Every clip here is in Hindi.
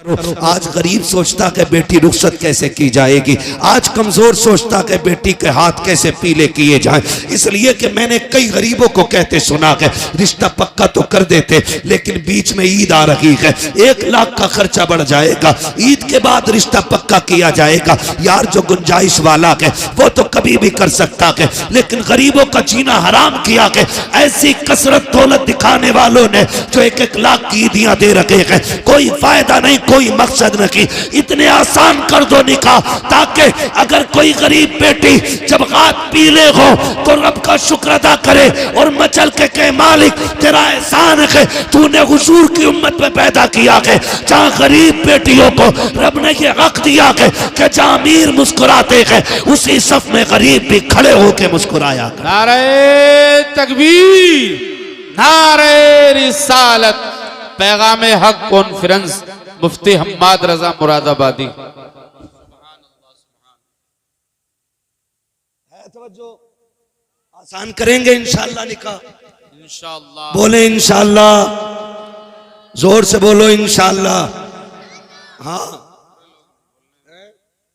आज गरीब सोचता कि बेटी रुखसत कैसे की जाएगी, आज कमजोर सोचता कि बेटी के हाथ कैसे पीले किए जाएं। इसलिए कि मैंने कई गरीबों को कहते सुना कि रिश्ता पक्का तो कर देते, लेकिन बीच में ईद आ रही है, 1 लाख का खर्चा बढ़ जाएगा, ईद के बाद रिश्ता पक्का किया जाएगा। यार जो गुंजाइश वाला है वो तो कभी भी कर सकता है, लेकिन गरीबों का जीना हराम किया है ऐसी कसरत दौलत दिखाने वालों ने जो 1-1 लाख की ईदियां दे रखे हैं। कोई फायदा नहीं, कोई मकसद नहीं। इतने आसान कर दो निकाह ताकि अगर कोई गरीब बेटी जब हाथ पीले हो तो रब का शुक्र अदा करे और मचल के कहे मालिक तेरा एहसान है, तूने हुजूर की उम्मत में पैदा किया है जहां गरीब बेटियों को रब ने ये हक दिया है कि जहां अमीर मुस्कुराते हैं उसी सफ में गरीब भी खड़े होकर मुस्कुराया। नारे तकबीर, नारे रिसालत, पैगाम हक कॉन्फ्रेंस, मुफ्ती हम्माद रजा मुरादाबादी। आसान करेंगे इंशाअल्लाह निकाह, इंशाअल्लाह। बोले इंशाअल्लाह, जोर से बोलो इंशाअल्लाह। हाँ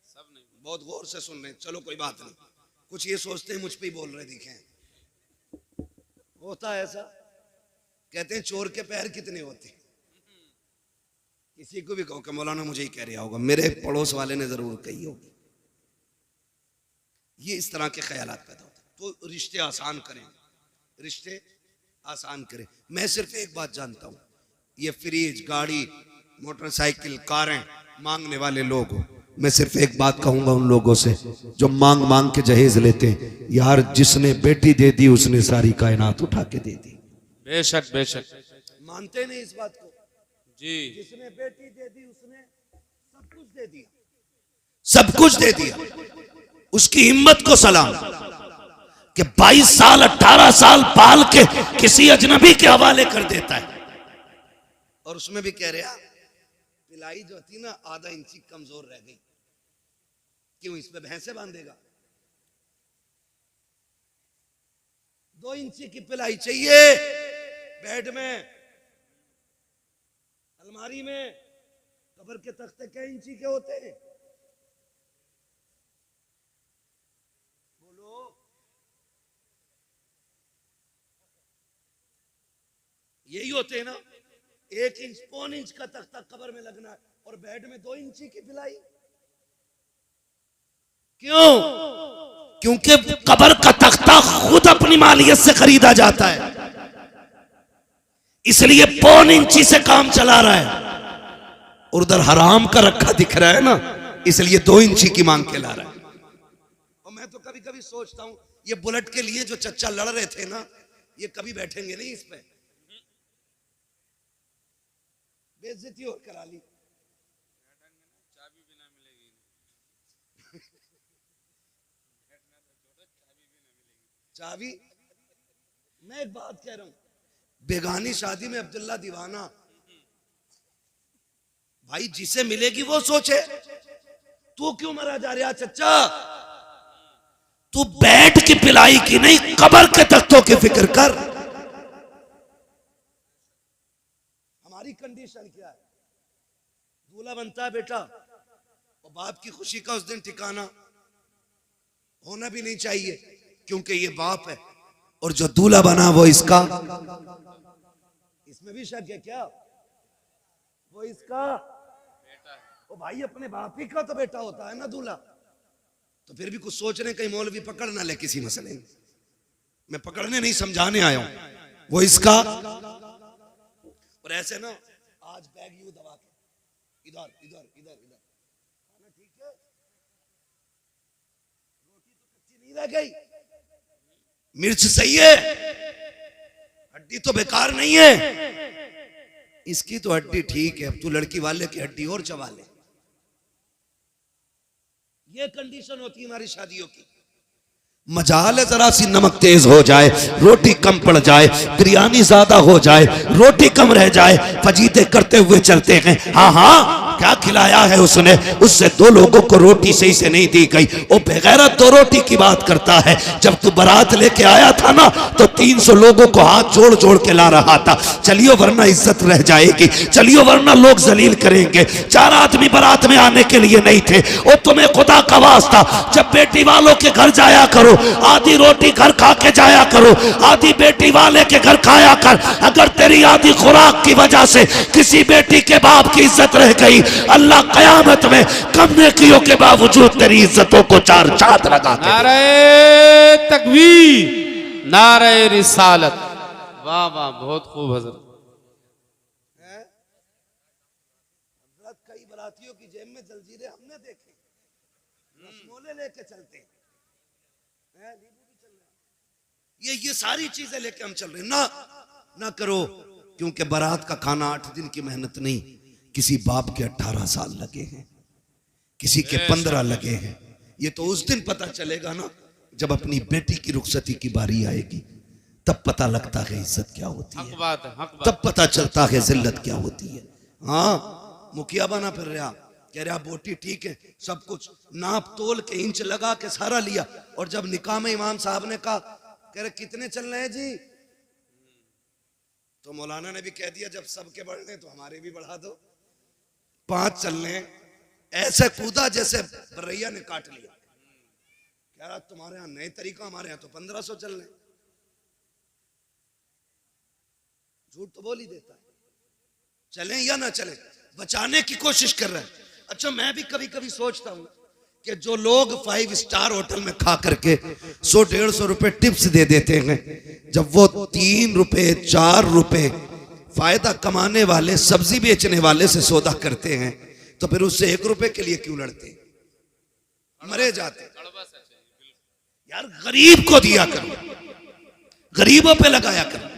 सब नहीं, बहुत गौर से सुन रहे हैं। चलो कोई बात नहीं, कुछ ये सोचते हैं मुझ पे ही बोल रहे देखें, होता है ऐसा। कहते हैं चोर के पैर कितने होते हैं। किसी को भी कहो कि मौलाना मुझे ही कह रहा होगा, मेरे पड़ोस वाले ने जरूर कही होगी। ये इस तरह के ख्यालात पैदा होते हैं। तो रिश्ते आसान करें, रिश्ते आसान करें। मैं सिर्फ एक बात जानता हूं, ये फ्रिज, गाड़ी, मोटरसाइकिल, कारें मांगने वाले लोग हो, मैं सिर्फ एक बात कहूंगा उन लोगों से जो मांग मांग के जहेज लेते हैं, यार जिसने बेटी दे दी उसने सारी कायनात उठा के दे दी। बेशक बेशक, मानते नहीं इस बात को जी। जिसने बेटी दे दी उसने सब कुछ दे दिया, सब कुछ दे दिया। उसकी हिम्मत को सलाम कि 22 साल 18 साल पाल के किसी अजनबी के हवाले कर देता है। और उसमें भी कह रहा पिलाई जो थी ना आधा इंची कमजोर रह गई, क्यों इस पे भैंसे बांधेगा? 2 इंची की पिलाई चाहिए बेड में, अलमारी में। कब्र के तख्ते कै इंची के होते हैं? बोलो। यही होते हैं ना, 1 इंच, 1.25 इंच का तख्ता कब्र में लगना है और बेड में 2 इंची की पिलाई। क्यों? क्योंकि कब्र का तख्ता खुद अपनी मालियत से खरीदा जाता है, इसलिए 1.25 इंची से काम चला रहा है। और उधर हराम का रखा दिख रहा है ना, इसलिए 2 इंची की मांग के ला रहा है। और मैं तो कभी कभी सोचता हूं ये बुलेट के लिए जो चच्चा लड़ रहे थे ना, ये कभी बैठेंगे नहीं इस पे, बेइज्जती और करा ली। चाबी भी ना मिलेगी। चाबी, मैं एक बात कह रहा हूं, बेगानी शादी में अब्दुल्ला दीवाना भाई जिसे मिलेगी वो सोचे, तू क्यों मरा जा रहा चच्चा? तू बैठ की पिलाई की नहीं, कब्र के तख्तों की फिक्र कर। हमारी कंडीशन क्या है? दूल्हा बनता है बेटा, और बाप की खुशी का उस दिन ठिकाना होना भी नहीं चाहिए, क्योंकि ये बाप है और जो दूल्हा बना वो इसका। इसमें भी शक है क्या? वो इसका बेटा है। ओ भाई अपने बाप ही का तो बेटा होता है ना दूल्हा। तो फिर भी कुछ सोच रहे कहीं मौलवी पकड़ ना ले किसी मसले में। मैं पकड़ने नहीं समझाने आया हूं, वो इसका। और ऐसे ना आज बैग यूं दबा के इधर इधर इधर इधर, खाना ठीक है, रोटी तो कच्ची नहीं रह गई, मिर्च सही है, हड्डी तो बेकार नहीं है, इसकी तो हड्डी ठीक है, अब तू लड़की वाले की हड्डी और चबा ले। ये कंडीशन होती है हमारी शादियों की। मजाल है जरा सी नमक तेज हो जाए, रोटी कम पड़ जाए, बिरयानी ज्यादा हो जाए, रोटी कम रह जाए, फजीते करते हुए चलते हैं। हाँ हाँ क्या खिलाया है उसने? उससे 2 लोगों को रोटी सही से नहीं दी गई। वो बेगैरत 2 रोटी की बात करता है। जब तू बारात लेके आया था ना तो 300 लोगों को हाथ जोड़ जोड़ के ला रहा था। चलियो वरना इज्जत रह जाएगी, चलियो वरना लोग जलील करेंगे। 4 आदमी बारात में आने के लिए नहीं थे। वो तुम्हें खुदा का वास्ता, जब बेटी वालों के घर जाया करो, आधी रोटी घर खा के जाया करो, आधी बेटी वाले के घर खाया कर। अगर तेरी आधी खुराक की वजह से किसी बेटी के बाप की इज्जत रह गई, अल्लाह कयामत में कम नेकियों के बावजूद तेरी इज्जतों को 4 चांद लगा के नारे तकबीर, नारे रिसालत। वाह वाह, बहुत खूब हजरत। कई बरातियों की जेब में जंजीरें हमने देखी, रसमोले लेके चलते हैं, ये सारी चीजें लेके हम चल रहे हैं। ना करो, क्योंकि बारात का खाना 8 दिन की मेहनत नहीं, किसी बाप के 18 साल लगे हैं, किसी के 15 लगे हैं। ये तो उस दिन पता चलेगा ना जब अपनी बेटी की रुखसती की बारी आएगी, तब पता लगता है इज्जत क्या होती है, हक बात है, हक बात। तब पता चलता है जिल्लत क्या होती है। हाँ, मुखिया बना फिर रहा, कह रहा बोटी ठीक है, सब कुछ नाप तोल के इंच लगा के सारा लिया। और जब निकाह में इमाम साहब ने कहा, कह रहे कितने चल रहे हैं जी, तो मौलाना ने भी कह दिया जब सबके बढ़ रहे तो हमारे भी बढ़ा दो, 5 चल रहे हैं। ऐसे कूदा जैसे बरैया ने काट लिया। कह रहा तुम्हारे यहाँ नए तरीका, हमारे यहाँ तो 1500 चल रहे हैं। झूठ तो बोल ही देता है, चलें या ना चलें, बचाने की कोशिश कर रहा है। अच्छा, मैं भी कभी कभी सोचता हूं कि जो लोग 5 स्टार होटल में खा करके 100-150 रुपए टिप्स दे देते हैं, जब वो 3 रुपए 4 रुपए फायदा कमाने वाले सब्जी बेचने वाले से सौदा करते हैं, तो फिर उससे 1 रुपए के लिए क्यों लड़ते? मरे जाते। यार गरीब को दिया करो, गरीबों पे लगाया करो।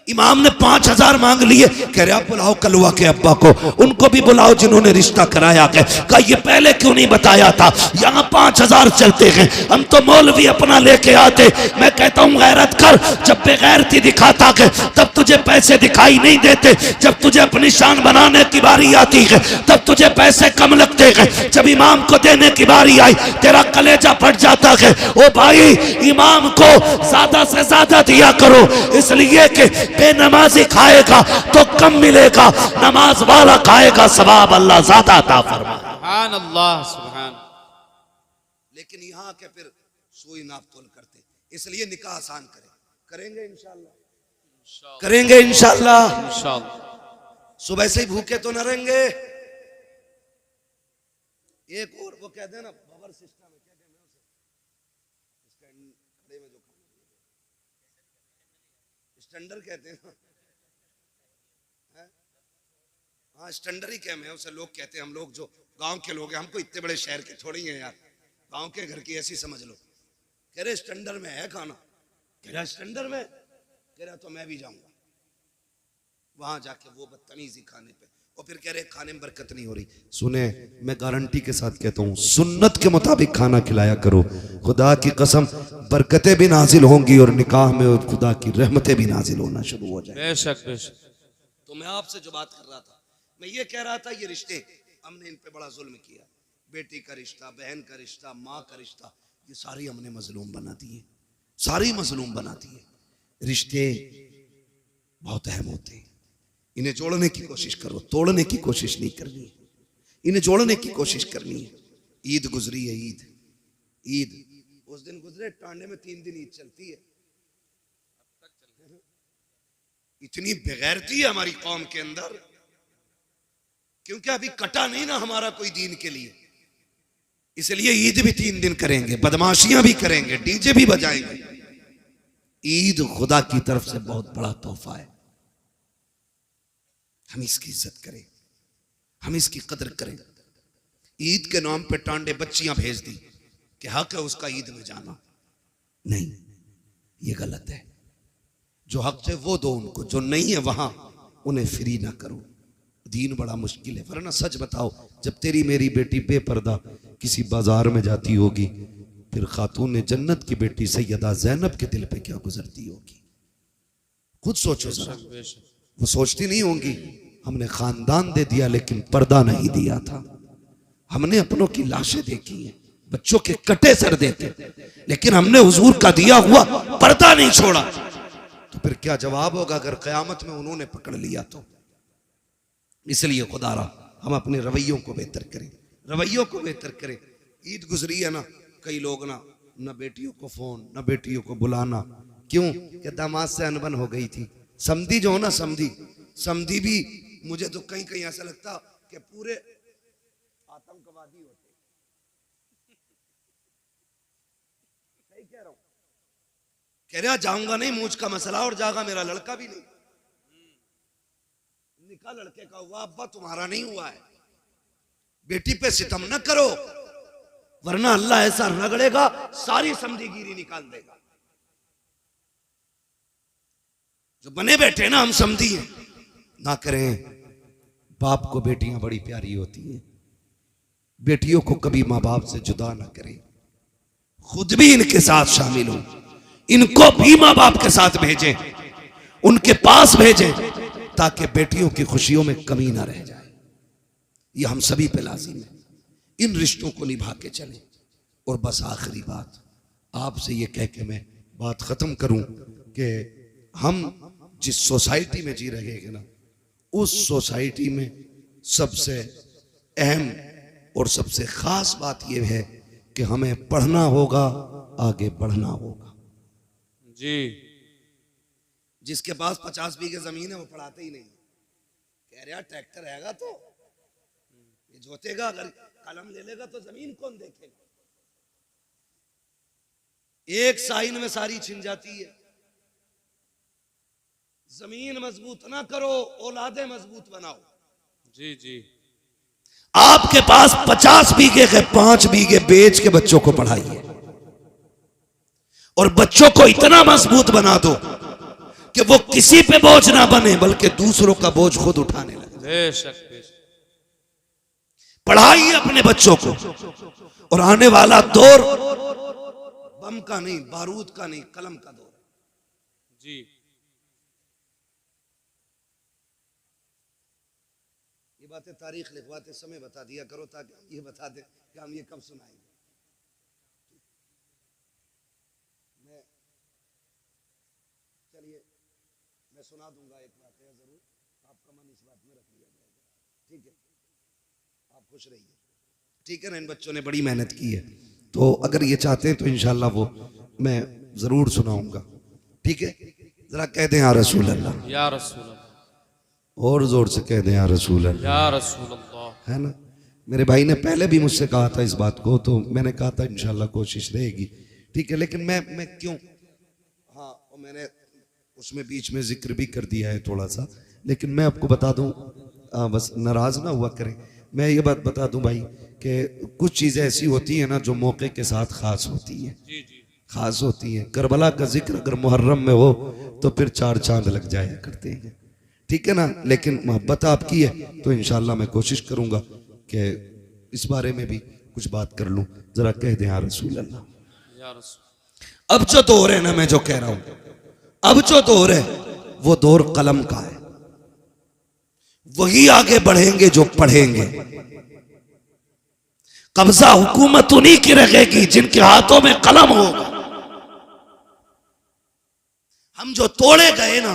इमाम ने 5000 मांग लिए, कह रहे आप बुलाओ कलवा के अब्बा को, उनको भी बुलाओ जिन्होंने रिश्ता कराया है। कहा ये पहले क्यों नहीं बताया था, यहाँ 5000 चलते हैं, हम तो मौलवी अपना लेके आते। मैं कहता हूँ गैरत कर, जब बेगैरती दिखाता है तब तुझे पैसे दिखाई नहीं देते, जब तुझे अपनी शान बनाने की बारी आती है तब तुझे पैसे कम लगते हैं। जब इमाम को देने की बारी आई तेरा कलेजा फट जाता है। ओ भाई, इमाम को ज्यादा से ज्यादा दिया करो, इसलिए कि बेनमाजी खाएगा तो कम मिलेगा, नमाज वाला खाएगा सवाब अल्लाह ज्यादा अता फरमाए। सुभान अल्लाह, सुभान। लेकिन यहाँ के फिर सुई नाप तोल करते, इसलिए निकाह आसान करेंगे इंशाअल्लाह, करेंगे इंशाअल्लाह। इंशाअल्लाह। सुबह से ही भूखे तो न रहेंगे। एक और वो कहते हैं ना बबर सिस्टम है, क्या कहते हैं उसे, खड़े में जो स्टैंडर कहते हैं, हाँ स्टैंडर ही कहते हैं उसे लोग कहते हैं। हम लोग जो गांव के लोग हैं, हमको इतने बड़े शहर के थोड़ी हैं यार, गांव के घर की ऐसी समझ लो। कह रहे स्टैंडर में है खाना, कह रहा स्टैंडर में, कह रहा तो मैं भी जाऊंगा वहां जाके वो बदतमीजी खाने पे, और फिर कह रहे खाने में बरकत नहीं हो रही। सुने, मैं गारंटी के साथ कहता हूँ सुन्नत के मुताबिक खाना खिलाया करो, खुदा की कसम बरकतें भी नाजिल होंगी और निकाह में खुदा की रहमतें भी नाजिल होना शुरू हो जाए। बेशक बेशक। तो मैं आपसे जो बात कर रहा था, मैं ये कह रहा था ये रिश्ते हमने इन पे बड़ा जुल्म किया। बेटी का रिश्ता, बहन का रिश्ता, माँ का रिश्ता, ये सारी हमने मजलूम बना दिए, सारी मजलूम बना दिए। रिश्ते बहुत अहम होते हैं, इन्हें जोड़ने की कोशिश करो, तोड़ने की कोशिश नहीं करनी है, इन्हें जोड़ने की कोशिश करनी है। ईद गुजरी है, ईद उस दिन गुजरे, टांडे में 3 दिन ईद चलती है। इतनी बेगैरती है हमारी कौम के अंदर, क्योंकि अभी कटा नहीं ना हमारा कोई दीन के लिए, इसलिए ईद भी 3 दिन करेंगे, बदमाशियां भी करेंगे, डीजे भी बजाएंगे। ईद खुदा की तरफ से बहुत बड़ा तोहफा है, हम इसकी इज्जत करें, हम इसकी कदर करें। ईद के नाम पे टांडे बच्चियां भेज दी कि हक है उसका ईद में जाना, नहीं, ये गलत है। जो हक है वो दो उनको, जो नहीं है वहां उन्हें फ्री ना करो। दीन बड़ा मुश्किल है, वरना सच बताओ, जब तेरी मेरी बेटी बेपर्दा किसी बाजार में जाती होगी, फिर खातून जन्नत की बेटी सैयदा ज़ैनब के दिल पे क्या गुजरती होगी, खुद सोचो जरा। वो सोचती नहीं होंगी हमने खानदान दे दिया लेकिन पर्दा नहीं दिया था। हमने अपनों की लाशें देखी हैं, बच्चों के कटे सर देखे, लेकिन हमने हुजूर का दिया हुआ पर्दा नहीं छोड़ा। तो फिर क्या जवाब होगा अगर क़यामत में उन्होंने पकड़ लिया तो? इसलिए खुदारा हम अपने रवैयों को बेहतर करें, रवैयों को बेहतर करें। ईद गुजरी है ना, कई लोग ना बेटियों को फोन, ना बेटियों को बुलाना। क्यों? कि दामाद से अनबन हो गई थी। समधी जो हो ना, समधी भी मुझे तो कहीं कहीं ऐसा लगता कि पूरे आतंकवादी होते। सही कह रहा हूं? कह रहा जाऊंगा नहीं, मूछ का मसला, और जागा मेरा लड़का भी नहीं। निकाह लड़के का हुआ, अब्बा तुम्हारा नहीं हुआ है। बेटी पे सितम न करो, वरना अल्लाह ऐसा रगड़ेगा सारी समझीगिरी निकाल देगा। जो बने बैठे ना हम समझी हैं, ना करें। बाप को बेटियां बड़ी प्यारी होती हैं, बेटियों को कभी माँ बाप से जुदा ना करें। खुद भी इनके साथ शामिल हो, इनको भी माँ बाप के साथ भेजें, उनके पास भेजें, ताकि बेटियों की खुशियों में कमी ना रह जाए। ये हम सभी पे लाजिम है, इन रिश्तों को निभा के चलें। और बस आखिरी बात आपसे ये कह के मैं बात खत्म करूं कि हम जिस सोसाइटी में जी रहे हैं ना, उस सोसाइटी में सबसे अहम और सबसे खास बात यह है कि हमें पढ़ना होगा, आगे बढ़ना होगा। जी। जिसके पास 50 बीघे जमीन है वो पढ़ाते ही नहीं। कह रहा ट्रैक्टर रहेगा तो ये जोतेगा, अगर कलम ले लेगा तो जमीन कौन देखेगा? एक साइन में सारी छिन जाती है। जमीन मजबूत ना करो, औलादे मजबूत बनाओ। जी जी। आपके पास 50 बीघे के 5 बीघे बेच के बच्चों को पढ़ाइए, और बच्चों को इतना मजबूत बना दो कि वो किसी पे बोझ ना बने, बल्कि दूसरों का बोझ खुद उठाने लगे। बेशक बेशक। पढ़ाइए अपने बच्चों को, और आने वाला दौर बम का नहीं, बारूद का नहीं, कलम का दौर है। जी। ये बातें तारीख लिखवाते समय बता दिया करो, ताकि हम ये बता दें कि हम ये कब सुनाएंगे। चलिए मैं सुना दूंगा एक वाकया, जरूर आपका मन इस बात में रख लिया जाएगा। ठीक है, आप खुश रहिए। ठीक है ना? इन बच्चों ने बड़ी मेहनत की है, तो अगर ये चाहते हैं तो इंशाल्लाह वो मैं जरूर सुनाऊंगा। ठीक है, जरा कह दें या रसूल अल्लाह, या रसूल अल्लाह। और जोर से कह दें या रसूल अल्लाह, या रसूल अल्लाह। है ना? मेरे भाई ने पहले भी मुझसे कहा था इस बात को, तो मैंने कहा था इंशाल्लाह कोशिश रहेगी। ठीक है, लेकिन मैं क्यों, हाँ, और मैंने उसमें बीच में जिक्र भी कर दिया है थोड़ा सा, लेकिन मैं आपको बता दूं, बस नाराज ना हुआ करें। मैं ये बात बता दूं भाई कि कुछ चीज़ें ऐसी होती हैं ना जो मौके के साथ खास होती हैं। जी जी। खास होती हैं। करबला का जिक्र अगर मुहर्रम में हो तो फिर 4 चांद लग जाया करते हैं। ठीक है ना? लेकिन मोहब्बत आपकी है तो इंशाल्लाह मैं कोशिश करूंगा कि इस बारे में भी कुछ बात कर लूं। जरा कह दें या रसूल अल्लाह। या रसूल। अब जो दौर है ना, मैं जो कह रहा हूं, अब जो दौर है वो दौर कलम का है। वही आगे बढ़ेंगे जो पढ़ेंगे। कब्जा हुकूमत उन्हीं की रहेगी जिनके हाथों में कलम होगा। हम जो तोड़े गए ना,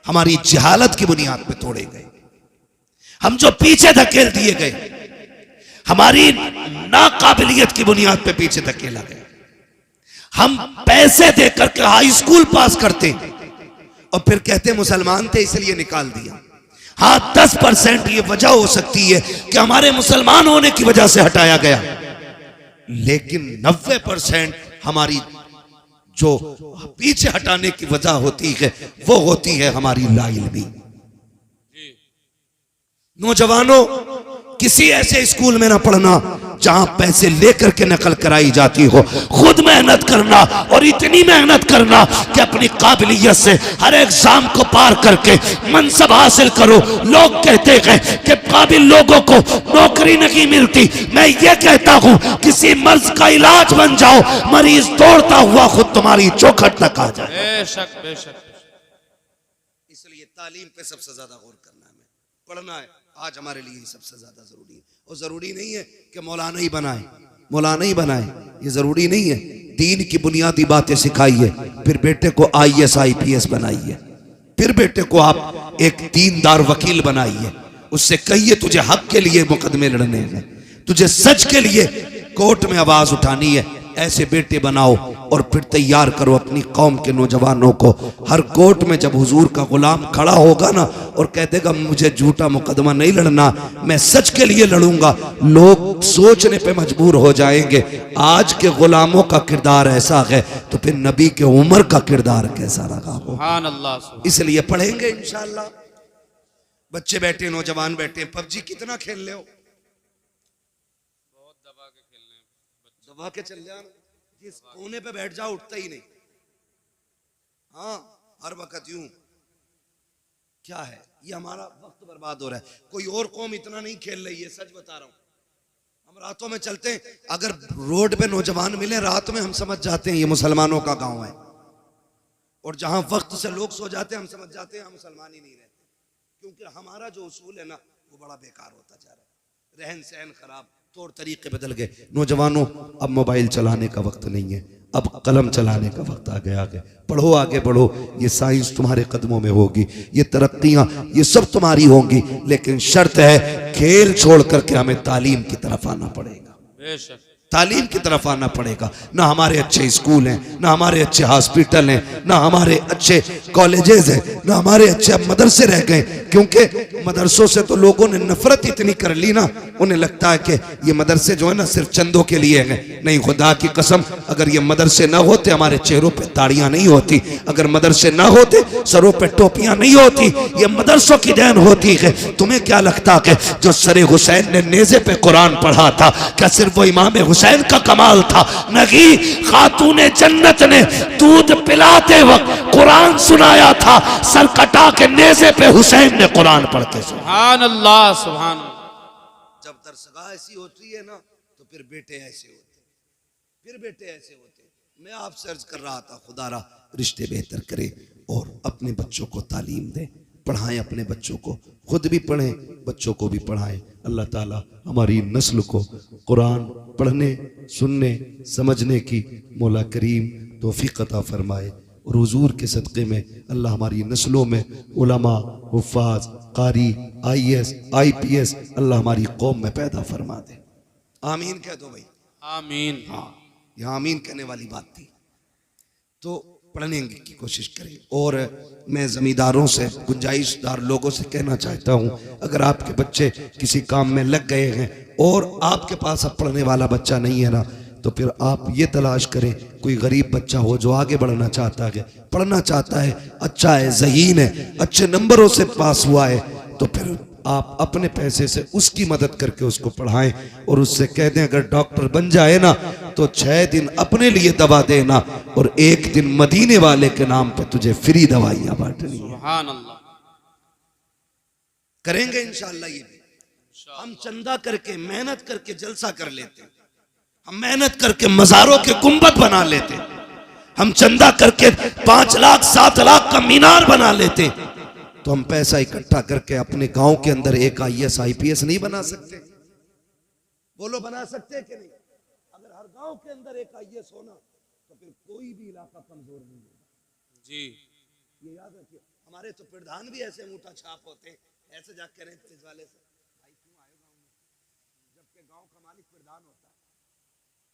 हमारी जहालत की बुनियाद पे तोड़े गए। हम जो पीछे धकेल दिए गए, हमारी नाकाबिलियत की बुनियाद पे पीछे धकेला गया। हम पैसे देकर के हाई स्कूल पास करते और फिर कहते मुसलमान थे इसलिए निकाल दिया। हाँ, 10% ये वजह हो सकती है कि हमारे मुसलमान होने की वजह से हटाया गया, लेकिन 90% हमारी जो पीछे हटाने की वजह होती है वो होती है हमारी लाइल्मी। नौजवानों, किसी ऐसे स्कूल में ना पढ़ना जहां पैसे लेकर के नकल कराई जाती हो। खुद मेहनत करना, और इतनी मेहनत करना कि अपनी काबिलियत से हर एग्जाम को पार करके मनसब हासिल करो। लोग कहते हैं कि काबिल लोगों को नौकरी नहीं मिलती। मैं ये कहता हूं किसी मर्ज का इलाज बन जाओ, मरीज दौड़ता हुआ खुद तुम्हारी चौखट तक आ जाए। बेशक बेशक। इसलिए तालीम पे सबसे ज्यादा गौर करना है। पढ़ना है आज हमारे लिए ही सबसे ज्यादा जरूरी है। और जरूरी नहीं है कि मौलाना ही बनाए, मौलाना ही बनाए, ये जरूरी नहीं है। दीन की बुनियादी बातें सिखाइए, फिर बेटे को IAS IPS बनाइए, फिर बेटे को आप एक दीनदार वकील बनाइए, उससे कहिए तुझे हक के लिए मुकदमे लड़ने हैं, तुझे सच के लिए कोर्ट में आवाज उठानी है। ऐसे बेटे बनाओ और फिर तैयार करो अपनी कौम के नौजवानों को। हर कोर्ट में जब हुजूर का गुलाम खड़ा होगा ना और कह देगा मुझे झूठा मुकदमा नहीं लड़ना, मैं सच के लिए लड़ूंगा, लोग सोचने पे मजबूर हो जाएंगे आज के गुलामों का किरदार ऐसा है तो फिर नबी के उमर का किरदार कैसा रहा हो। सुभान अल्लाह, सुभान। इसलिए पढ़ेंगे इंशाअल्लाह। बच्चे बैठे, नौजवान बैठे, PUBG कितना खेल ले हो, बहुत दबा के खेलने हैं बच्चे। दबा के चल जाना, जिस कोने पे बैठ जाओ उठता ही नहीं। हाँ, हर वक्त यूं। क्या है ये, हमारा वक्त बर्बाद हो रहा है। कोई और कौम इतना नहीं खेल रही है, सच बता रहा हूं। हम रातों में चलते हैं, अगर रोड पे नौजवान मिले रात में हम समझ जाते हैं ये मुसलमानों का गांव है, और जहां वक्त से लोग सो जाते हैं हम समझ जाते हैं हम मुसलमान ही नहीं रहते, क्योंकि हमारा जो उसूल है ना वो बड़ा बेकार होता जा रहा है। रहन सहन खराब, तौर तरीके बदल गए। नौजवानों, अब मोबाइल चलाने का वक्त नहीं है, अब कलम चलाने का वक्त आ गया है। पढ़ो, आगे बढ़ो, ये साइंस तुम्हारे कदमों में होगी, ये तरक्कियां ये सब तुम्हारी होंगी, लेकिन शर्त है खेल छोड़ करके हमें तालीम की तरफ आना पड़ेगा। बेशक तालीम की तरफ आना पड़ेगा। ना हमारे अच्छे स्कूल हैं, ना हमारे अच्छे हॉस्पिटल हैं, ना हमारे अच्छे कॉलेजेस हैं, ना हमारे अच्छे मदरसे रह गए, क्योंकि मदरसों से तो लोगों ने नफरत इतनी कर ली ना, उन्हें लगता है कि ये मदरसे जो है ना सिर्फ चंदों के लिए हैं। नहीं, खुदा की कसम, अगर ये मदरसे ना होते हमारे चेहरों पे ताड़ियां नहीं होती, अगर मदरसे ना होते सरों पे टोपियां नहीं होती, ये मदरसों की देन होती है। तुम्हें क्या लगता है जो सरे हुसैन ने नेज़े पे कुरान पढ़ा था, क्या सिर्फ वो इमाम हुसैन का कमाल था? नहीं, खातूने जन्नत ने दूध पिलाते वक्त कुरान सुनाया था, सर कटा के नेज़े पे हुसैन ने कुरान पढ़ के सुना। सुभान अल्लाह, सुभान अल्लाह। जब दरसगाह ऐसी होती है ना तो फिर बेटे ऐसे होते, फिर बेटे ऐसे होते। मैं आपसे अर्ज कर रहा था, खुदारा रिश्ते बेहतर करें और अपने बच्चों को तालीम दें, पढ़ाएं अपने बच्चों को, खुद भी पढ़ें, बच्चों को भी पढ़ाएं। अल्लाह ताला हमारी नस्ल को कुरान पढ़ने, सुनने, समझने की मौला करीम तौफीक अता फरमाए। और हुजूर के सदक़े में अल्लाह हमारी नस्लों में उलमा, हुफ़ाज़, कारी, IAS IPS अल्लाह हमारी कौम में पैदा फरमा दे। आमीन कह दो भाई। आमीन। हाँ, यहाँ आमीन कहने वाली बात थी। तो पढ़ने की कोशिश करें। और मैं जमींदारों से, गुंजाइशदार लोगों से कहना चाहता हूँ, अगर आपके बच्चे किसी काम में लग गए हैं और आपके पास अब पढ़ने वाला बच्चा नहीं है ना, तो फिर आप ये तलाश करें कोई गरीब बच्चा हो जो आगे बढ़ना चाहता है, पढ़ना चाहता है, अच्छा है, ज़हीन है, अच्छे नंबरों से पास हुआ है, तो फिर आप अपने पैसे से उसकी मदद करके उसको पढ़ाएं और उससे कह दें अगर डॉक्टर बन जाए ना तो 6 दिन अपने लिए दवा देना और 1 दिन मदीने वाले के नाम पे तुझे फ्री दवाइयां बांटनी है। सुभान अल्लाह। करेंगे इंशाअल्लाह ये भी। हम चंदा करके, मेहनत करके जलसा कर लेते, हम मेहनत करके मज़ारों के गुंबद बना लेते, हम चंदा करके 5 लाख 7 लाख का मीनार बना लेते, तो हम पैसा इकट्ठा करके अपने गांव के अंदर एक IAS IPS नहीं बना सकते? बोलो, बना सकते कि नहीं? अगर हर गांव के अंदर एक IAS हो ना तो फिर कोई भी इलाका कमजोर नहीं होगा। जी, ये याद रखिए। हमारे तो प्रधान भी ऐसे अंगूठा छाप होते हैं, ऐसे जाके कह रहे हैं वाले से, भाई क्यों आए गांव में, जबकि गांव का मालिक प्रधान होता है।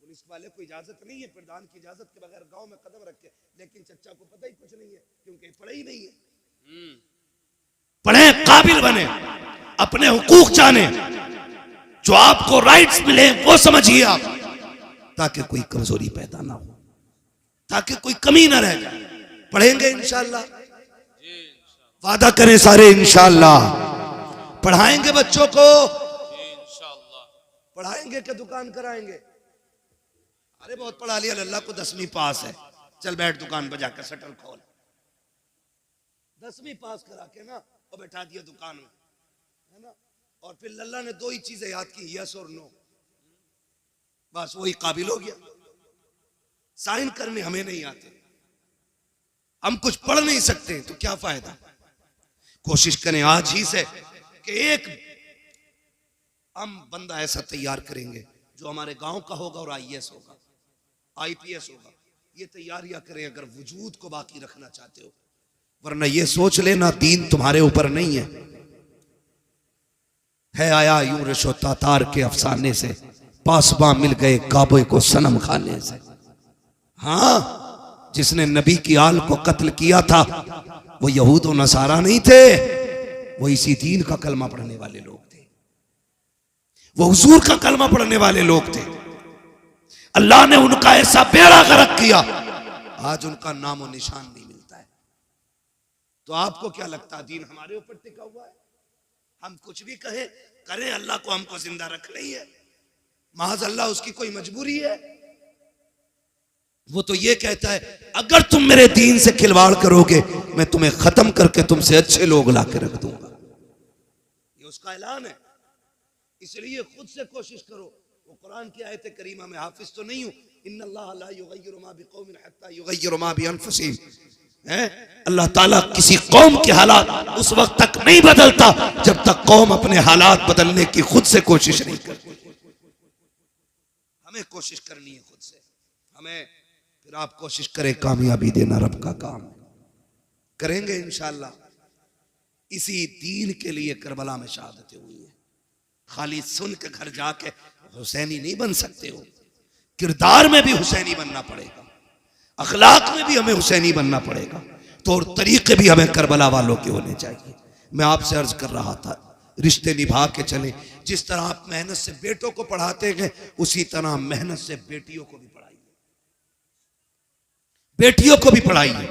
पुलिस वाले को इजाजत नहीं है प्रधान की इजाजत के बगैर गांव में कदम रखे, लेकिन चच्चा को पता ही कुछ नहीं है क्योंकि पढ़े ही नहीं है। पढ़े, काबिल बने, अपने हुकूक जाने, जो आपको राइट्स मिले वो समझिए आप, ताकि कोई कमजोरी पैदा ना हो, ताकि कोई कमी ना रह जाए। पढ़ेंगे इंशाअल्लाह, वादा करें सारे इंशाअल्लाह। पढ़ाएंगे बच्चों को, इंशाअल्लाह। पढ़ाएंगे कि दुकान कराएंगे? अरे बहुत पढ़ा लिया, अल्लाह को 10वीं पास है, चल बैठ दुकान बजा कर शटर खोल। 10वीं पास करा के ना और बैठा दिया दुकान में, है ना, और फिर लल्ला ने 2 ही चीजें याद की, यस और नो, बस वही काबिल हो गया। साइन करने हमें नहीं आते, हम कुछ पढ़ नहीं सकते, तो क्या फायदा। कोशिश करें आज ही से कि एक हम बंदा ऐसा तैयार करेंगे जो हमारे गांव का होगा और आईएएस होगा, आईपीएस होगा। ये तैयारियां करें अगर वजूद को बाकी रखना चाहते हो, वरना ये सोच लेना दीन तुम्हारे ऊपर नहीं है आया यूं रिशो तातार के अफसाने से, पासबा मिल गए काबे को सनम खाने से। हाँ, जिसने नबी की आल को कत्ल किया था वो यहूद और नसारा नहीं थे, वो इसी दीन का कलमा पढ़ने वाले लोग थे, वो हुजूर का कलमा पढ़ने वाले लोग थे। अल्लाह ने उनका ऐसा बेड़ा गर्क किया, आज उनका नामो निशान नहीं मिलता है। तो आपको क्या लगता है दीन हमारे ऊपर टिका हुआ है? हम कुछ भी कहें करें, अल्लाह को हमको जिंदा रख रही है, महज अल्लाह उसकी कोई मजबूरी है? वो तो ये कहता है अगर तुम मेरे दीन से खिलवाड़ करोगे मैं तुम्हें खत्म करके तुमसे अच्छे लोग ला के रख दूंगा। ये उसका ऐलान है। इसलिए खुद से कोशिश करो। वो कुरान की आयत करीमा में हाफिज तो नहीं हूं, इन्नल्लाह ला युगय्यिरु मा बिकौमिन हत्ता युगय्यिरु मा बिअनफुसिहिम, अल्लाह ताला किसी कौम के हालात उस वक्त तक नहीं बदलता जब तक कौम अपने हालात बदलने की खुद से कोशिश नहीं करती। हमें कोशिश करनी है खुद से। हमें फिर आप कोशिश करें, कामयाबी देना रब का काम करेंगे इंशाअल्लाह। इसी दीन के लिए करबला में शहादतें हुई है। खाली सुन के घर जाके हुसैनी नहीं बन सकते हो, किरदार में भी हुसैनी बनना पड़ेगा, अखलाक में भी हमें हुसैनी बनना पड़ेगा, तौर तरीके भी हमें करबला वालों के होने चाहिए। मैं आपसे अर्ज कर रहा था, रिश्ते निभा के चलें। जिस तरह आप मेहनत से बेटों को पढ़ाते हैं उसी तरह मेहनत से बेटियों को भी पढ़ाइए, बेटियों को भी पढ़ाइए।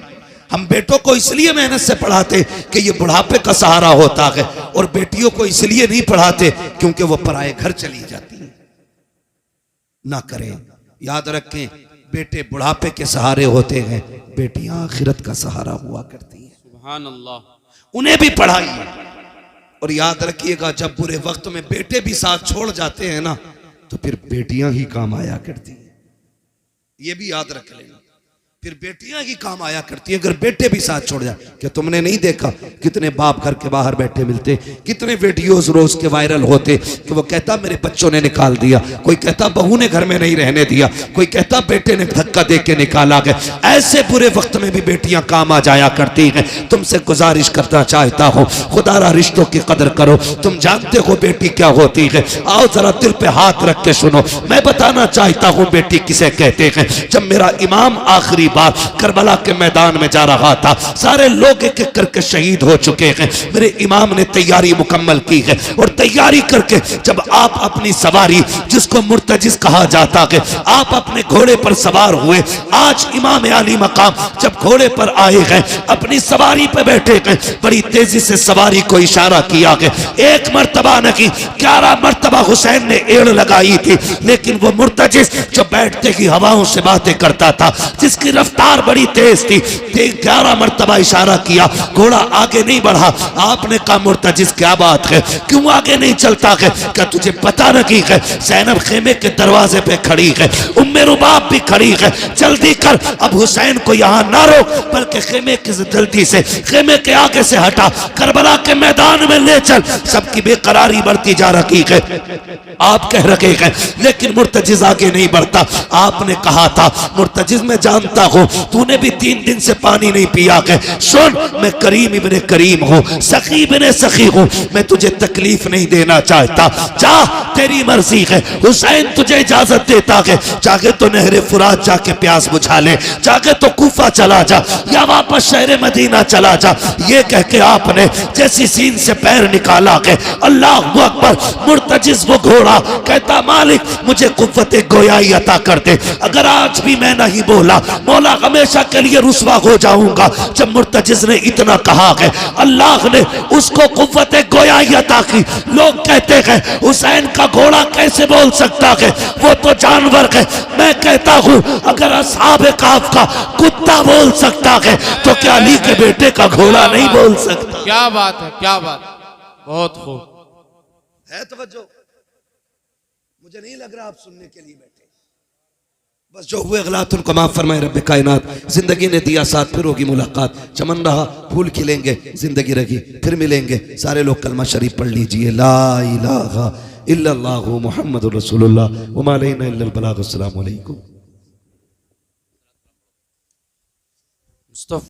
हम बेटों को इसलिए मेहनत से पढ़ाते कि ये बुढ़ापे का सहारा होता है, और बेटियों को इसलिए नहीं पढ़ाते क्योंकि वो पराए घर चली जाती है। ना करें, याद रखें, बेटे बुढ़ापे के सहारे होते हैं, बेटियां आखिरत का सहारा हुआ करती हैं। सुभान अल्लाह। उन्हें भी पढ़ाइए। और याद रखिएगा, जब बुरे वक्त में बेटे भी साथ छोड़ जाते हैं ना, तो फिर बेटियां ही काम आया करती हैं। ये भी याद रख लेना, फिर बेटियां ही काम आया करती है अगर बेटे भी साथ छोड़ जाए। क्या तुमने नहीं देखा कितने बाप घर के बाहर बैठे मिलते, कितने वीडियोस रोज के वायरल होते कि वो कहता मेरे बच्चों ने निकाल दिया, कोई कहता बहू ने घर में नहीं रहने दिया, कोई कहता बेटे ने धक्का दे के निकाला गया। ऐसे बुरे वक्त में भी बेटियां काम आ जाया करती हैं। तुमसे गुजारिश करना चाहता हूँ, खुदारा रिश्तों की कदर करो। तुम जानते हो बेटी क्या होती है? आओ जरा दिल पे हाथ रख के सुनो, मैं बताना चाहता हूँ बेटी किसे कहते हैं। जब मेरा इमाम आखिरी बार करबला के मैदान में जा रहा था, सारे लोग एक एक करके शहीद हो चुके हैं, मेरे इमाम ने तैयारी मुकम्मल की है। और तैयारी करके जब आप अपनी सवारी, जिसको मुर्तजिज कहा जाता है, आप अपने घोड़े पर सवार हुए। आज इमाम आली मकाम जब घोड़े पर आए हैं, अपनी सवारी पर बैठे हैं, बड़ी तेजी से सवारी को इशारा किया है। एक मर्तबा नहीं 11 मर्तबा हुसैन ने एड़ लगाई थी, लेकिन वो मुर्तजिज जो बैठते ही हवाओं से बातें करता था, जिसकी रफ्तार बड़ी तेज थी, 11 मर्तबा इशारा किया, घोड़ा आगे नहीं बढ़ा। आपने कहा मुर्तजिज क्या बात है, क्यों आगे नहीं चलता है? क्या तुझे पता नहीं है ज़ैनब खेमे के दरवाजे पे खड़ी है, उम्मे रुबाब भी खड़ी है, जल्दी कर, अब हुसैन को यहाँ ना रोक, बल्कि खेमे की जल्दी से खेमे के आगे से हटा, करबला के मैदान में ले चल। सबकी बेकरारी बढ़ती जा रही है, आप कह रहे हैं लेकिन मुर्तजिज आगे नहीं बढ़ता। आपने कहा था मुर्तजिज मैं जानता हूं तूने भी 3 दिन से पानी नहीं पिया है, सुन मैं करीम इब्ने करीम हूं, सखी इब्ने सखी हूं, मैं तुझे तकलीफ नहीं देना चाहता, जा तेरी मर्जी है। हुसैन तुझे इजाजत देता है, चाहे तो नहरे फुरात जाके प्यास बुझा ले, चाहे तो कूफा चला जा या वापस शहर मदीना चला जा। ये कह के आपने जैसी सीन से पैर निकाला है, अल्लाह अकबर, मुर्तजिज वो घोड़ा कहता मालिक मुझे कुव्वते गोयाई अता कर दे, अगर आज भी मैं नहीं बोला मौला हमेशा के लिए रुसवा हो जाऊंगा। जब मुर्तजिज ने इतना कहा है, अल्लाह ने उसको कुव्वते गोयाई अता की। लोग कहते हैं हुसैन का घोड़ा कैसे बोल सकता है, वो तो जानवर है। मैं कहता हूं अगर असहाबे काफ का कुत्ता बोल सकता है तो क्या अली के बेटे का घोड़ा नहीं बोल सकता? क्या बात है, क्या बात, बहुत खूब है। तवज्जो, मुझे नहीं लग रहा आप सुनने के लिए बैठे। बस जो हुए गलत उनको माफ फरमाए रब्बे कायनात। जिंदगी ने दिया साथ, फिर होगी मुलाकात। चमन रहा फूल खिलेंगे, जिंदगी रही फिर मिलेंगे। सारे लोग कलमा शरीफ पढ़ लीजिए, ला इलाहा इल्लल्लाहु मुहम्मदुर रसूलुल्लाह व मा अलैना इल्लल बलाग। अस्सलामु अलैकुम।